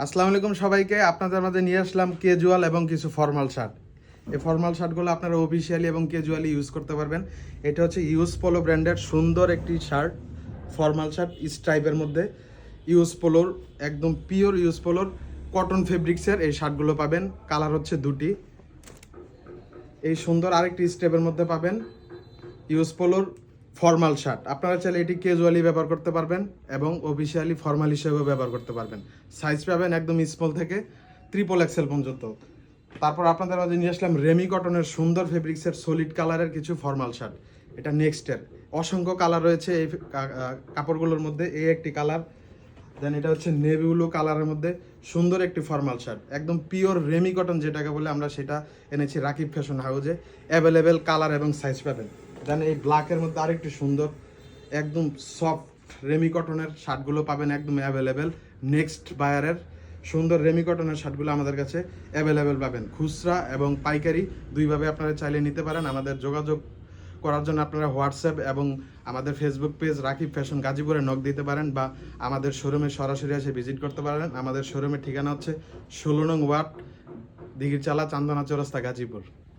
আসসালামু আলাইকুম সবাইকে। আপনাদের মাঝে নিয়ে আসলাম ক্যাজুয়াল এবং কিছু ফর্মাল শার্ট। এই ফর্মাল শার্টগুলো আপনারা অফিসিয়ালি এবং ক্যাজুয়ালি ইউজ করতে পারবেন। এটা হচ্ছে ইউজ পোলো ব্র্যান্ডের সুন্দর একটি শার্ট, ফর্মাল শার্ট স্ট্রাইপের মধ্যে। ইউজ পোলোর, একদম পিওর ইউজ পোলোর কটন ফেব্রিক্সের এই শার্টগুলো পাবেন। কালার হচ্ছে দুটি। এই সুন্দর আরেকটি স্টেপের মধ্যে পাবেন ইউজ পোলোর ফর্মাল শার্ট। আপনারা চাইলে এটি ক্যাজুয়ালি ব্যবহার করতে পারবেন এবং অফিসিয়ালি ফর্মাল হিসেবেও ব্যবহার করতে পারবেন। সাইজ পাবেন একদম স্মল থেকে ট্রিপল এক্সেল পর্যন্ত। তারপর আপনাদের মাঝে নিয়ে আসলাম রেমি কটনের সুন্দর ফেব্রিক্সের সলিড কালারের কিছু ফর্মাল শার্ট। এটা নেক্সটের অসংখ্য কালার রয়েছে এই কাপড়গুলোর মধ্যে। এই একটি কালার, দেন এটা হচ্ছে নেভি ব্লু কালারের মধ্যে সুন্দর একটি ফর্মাল শার্ট, একদম পিওর রেমি কটন যেটাকে বলে আমরা, সেটা এনেছি রাকিব ফ্যাশন হাউসে। অ্যাভেলেবেল কালার এবং সাইজ পাবেন। দেন এই ব্ল্যাকের মধ্যে আরেকটি সুন্দর একদম সফট রেমি কটনের শার্টগুলো পাবেন একদম অ্যাভেলেবেল। নেক্সট বায়ারের সুন্দর রেমি কটনের শার্টগুলো আমাদের কাছে অ্যাভেলেবেল পাবেন। খুচরা এবং পাইকারি দুইভাবে আপনারা চাইলে নিতে পারেন। আমাদের যোগাযোগ করার জন্য আপনারা হোয়াটসঅ্যাপ এবং আমাদের ফেসবুক পেজ রাকিব ফ্যাশন গাজীপুরে নক দিতে পারেন, বা আমাদের শোরুমে সরাসরি এসে ভিজিট করতে পারেন। আমাদের শোরুমের ঠিকানা হচ্ছে 16 নং ওয়ার্ড, দিঘিরচালা, চান্দনা চৌরাস্তা, গাজীপুর।